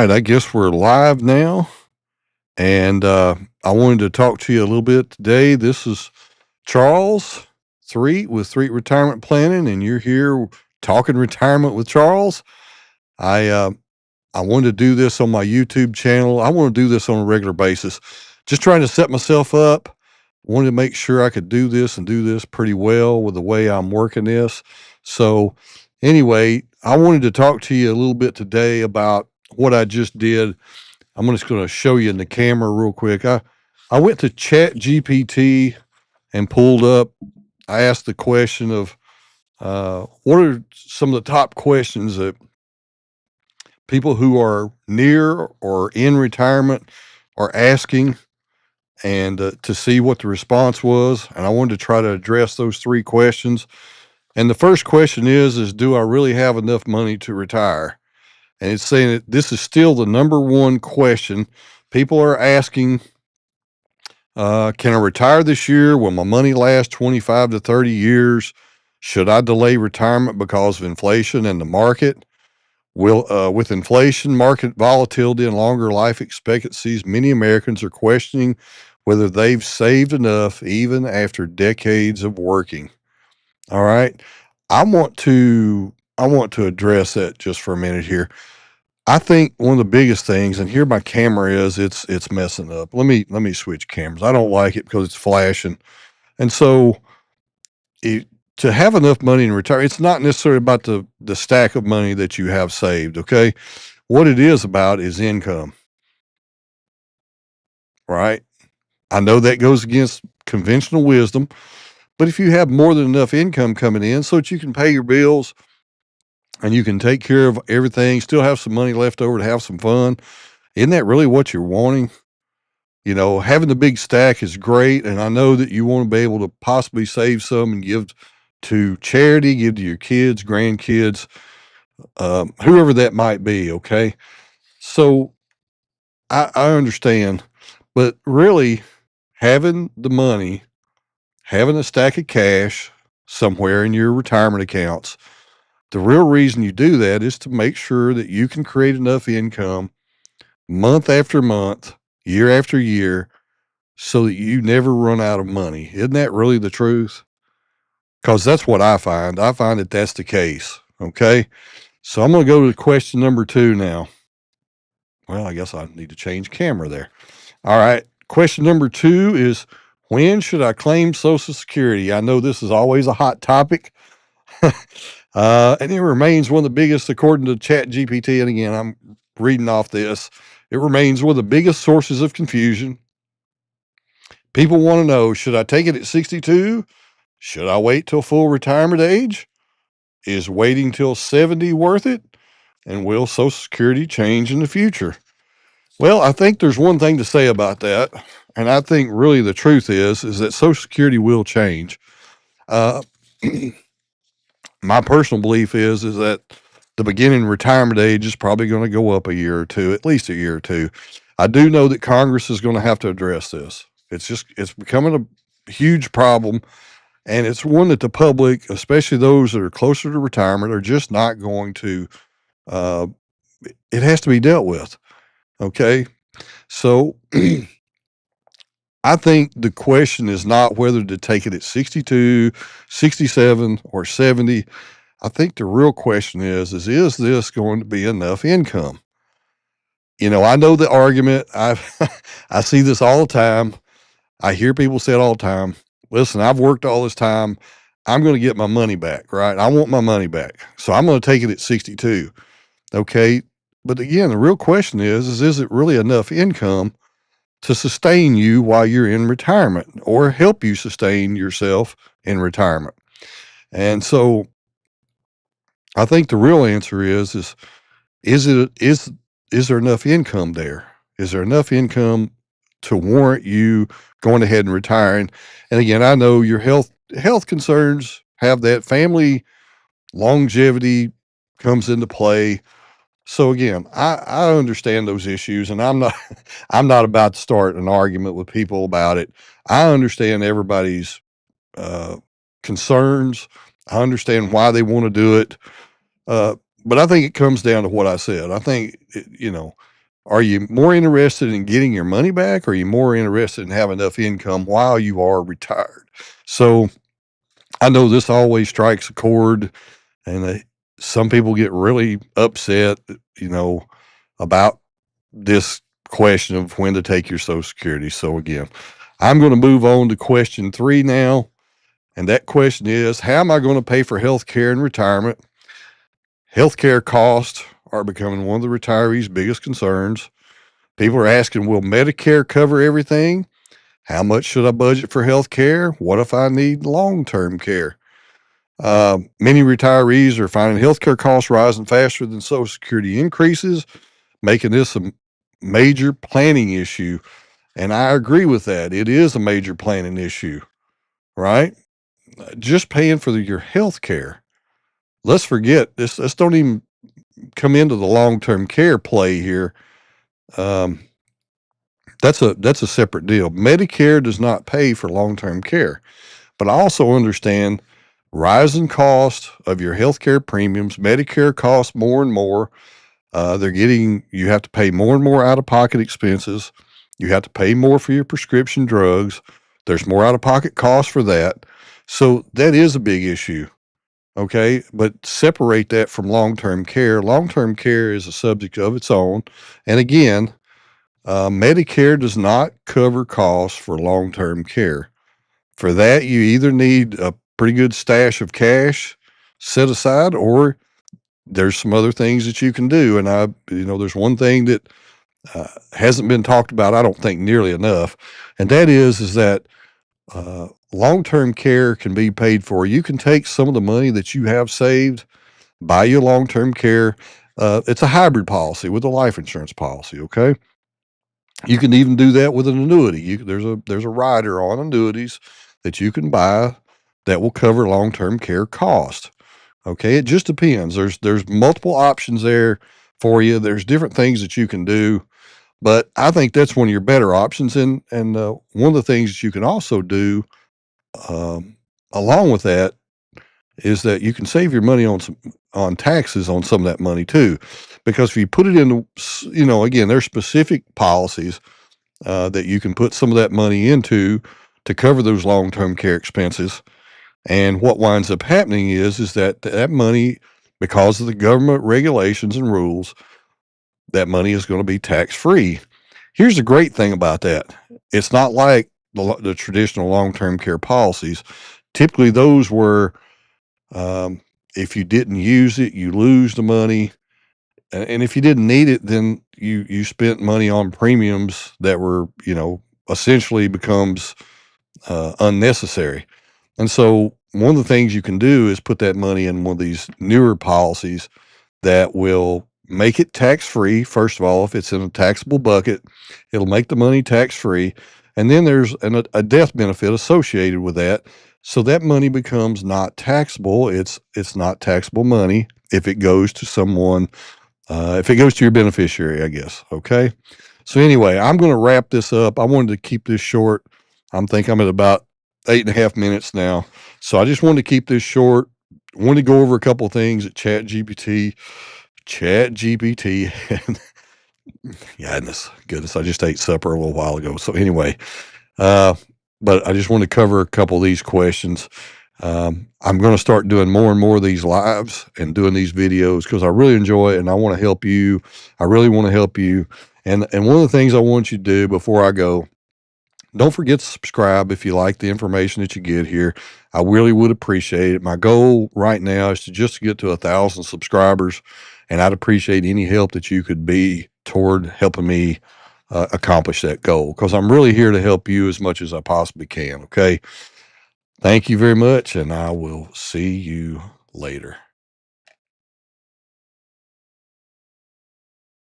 right, I guess we're live now, and I wanted to talk to you a little bit today. This is Charles Threet with Threet Retirement Planning, and you're here talking retirement with Charles. I uh, I wanted to do this on my YouTube channel. I want to do this on a regular basis. Just trying to set myself up. Wanted to make sure I could do this and do this pretty well with the way I'm working this. So, anyway, I wanted to talk to you a little bit today about what I just did. I'm just going to show you in the camera real quick. I went to Chat GPT and pulled up. I asked the question of what are some of the top questions that people who are near or in retirement are asking, and to see what the response was. And I wanted to try to address those three questions. And the first question is do I really have enough money to retire? And it's saying that this is still the number one question people are asking. Can I retire this year? Will my money last 25 to 30 years? Should I delay retirement because of inflation and the market? With inflation, market volatility, and longer life expectancies, many Americans are questioning whether they've saved enough even after decades of working. All right. I want to address that just for a minute here. I think one of the biggest things, and here my camera is, it's messing up. Let me switch cameras. I don't like it because it's flashing. And so it, to have enough money in retirement, it's not necessarily about the stack of money that you have saved. Okay. What it is about is income, right? I know that goes against conventional wisdom, but if you have more than enough income coming in so that you can pay your bills and you can take care of everything, still have some money left over to have some fun, isn't that really what you're wanting? You know, having the big stack is great. And I know that you want to be able to possibly save some and give to charity, give to your kids, grandkids, whoever that might be. Okay. So I understand, but really having the money, having a stack of cash somewhere in your retirement accounts, the real reason you do that is to make sure that you can create enough income month after month, year after year, so that you never run out of money. Isn't that really the truth? Because that's what I find. I find that that's the case. Okay. So I'm going to go to question number 2 now. Well, I guess I need to change camera there. All right. Question number 2 is, when should I claim Social Security? I know this is always a hot topic. And it remains one of the biggest, according to Chat GPT. And again, I'm reading off this. It remains one of the biggest sources of confusion. People want to know, should I take it at 62? Should I wait till full retirement age? Is waiting till 70 worth it? And will Social Security change in the future? Well, I think there's one thing to say about that. And I think really the truth is that Social Security will change. Uh, my personal belief is that the beginning retirement age is probably going to go up a year or two, at least a year or two. I do know that Congress is going to have to address this. It's becoming a huge problem, and it's one that the public, especially those that are closer to retirement, are just not going to, uh, it has to be dealt with. Okay. So I think the question is not whether to take it at 62, 67, or 70. I think the real question is this going to be enough income? You know, I know the argument. I see this all the time. I hear people say it all the time. Listen, I've worked all this time. I'm going to get my money back, right? I want my money back. So I'm going to take it at 62. Okay. But again, the real question is it really enough income to sustain you while you're in retirement or help you sustain yourself in retirement? And so I think the real answer is there enough income there? Is there enough income to warrant you going ahead and retiring? And again, I know your health concerns have that. Family longevity comes into play. So again, I understand those issues, and I'm not I'm not about to start an argument with people about it. I understand everybody's uh, concerns. I understand why they want to do it. Uh, but I think it comes down to what I said. I think, are you more interested in getting your money back, or are you more interested in having enough income while you are retired? So I know this always strikes a chord, and some people get really upset, about this question of when to take your Social Security. So again, I'm going to move on to question 3 now. And that question is, how am I going to pay for health care in retirement? Healthcare costs are becoming one of the retirees' biggest concerns. People are asking, will Medicare cover everything? How much should I budget for health care? What if I need long-term care? Many retirees are finding healthcare costs rising faster than Social Security increases, making this a major planning issue. And I agree with that. It is a major planning issue, right? Just paying for your health care. Let's forget this. Let's don't even come into the long-term care play here. Um, that's a separate deal. Medicare does not pay for long-term care, but I also understand rising cost of your healthcare premiums. Medicare costs more and more. You have to pay more and more out-of-pocket expenses. You have to pay more for your prescription drugs. There's more out-of-pocket costs for that. So that is a big issue. Okay. But separate that from long-term care. Long-term care is a subject of its own. And again, Medicare does not cover costs for long-term care. For that, you either need a pretty good stash of cash set aside, or there's some other things that you can do. And there's one thing that hasn't been talked about, I don't think, nearly enough, and that is that long-term care can be paid for. You can take some of the money that you have saved, buy your long-term care. It's a hybrid policy with a life insurance policy. Okay. You can even do that with an annuity. There's a rider on annuities that you can buy that will cover long-term care costs. Okay, it just depends. There's multiple options there for you. There's different things that you can do, but I think that's one of your better options. And one of the things that you can also do, um, along with that, is that you can save your money on taxes on some of that money too, because if you put it into, again, there's specific policies that you can put some of that money into to cover those long-term care expenses. And what winds up happening is that money, because of the government regulations and rules, that money is going to be tax-free. Here's the great thing about that. It's not like the traditional long-term care policies. Typically, those were, if you didn't use it, you lose the money. And if you didn't need it, then you spent money on premiums that were, essentially becomes unnecessary. And so one of the things you can do is put that money in one of these newer policies that will make it tax free. First of all, if it's in a taxable bucket, it'll make the money tax free. And then there's a death benefit associated with that. So that money becomes not taxable. It's not taxable money if it goes to someone, if it goes to your beneficiary, I guess. Okay. So anyway, I'm going to wrap this up. I wanted to keep this short. I'm at about 8.5 minutes now. So I just wanted to keep this short. Wanted to go over a couple of things at ChatGPT. And goodness, I just ate supper a little while ago. So anyway, but I just want to cover a couple of these questions. I'm going to start doing more and more of these lives and doing these videos because I really enjoy it and I want to help you. I really want to help you. And one of the things I want you to do before I go, don't forget to subscribe if you like the information that you get here. I really would appreciate it. My goal right now is to just get to 1,000 subscribers, and I'd appreciate any help that you could be toward helping me accomplish that goal, because I'm really here to help you as much as I possibly can. Okay. Thank you very much, and I will see you later.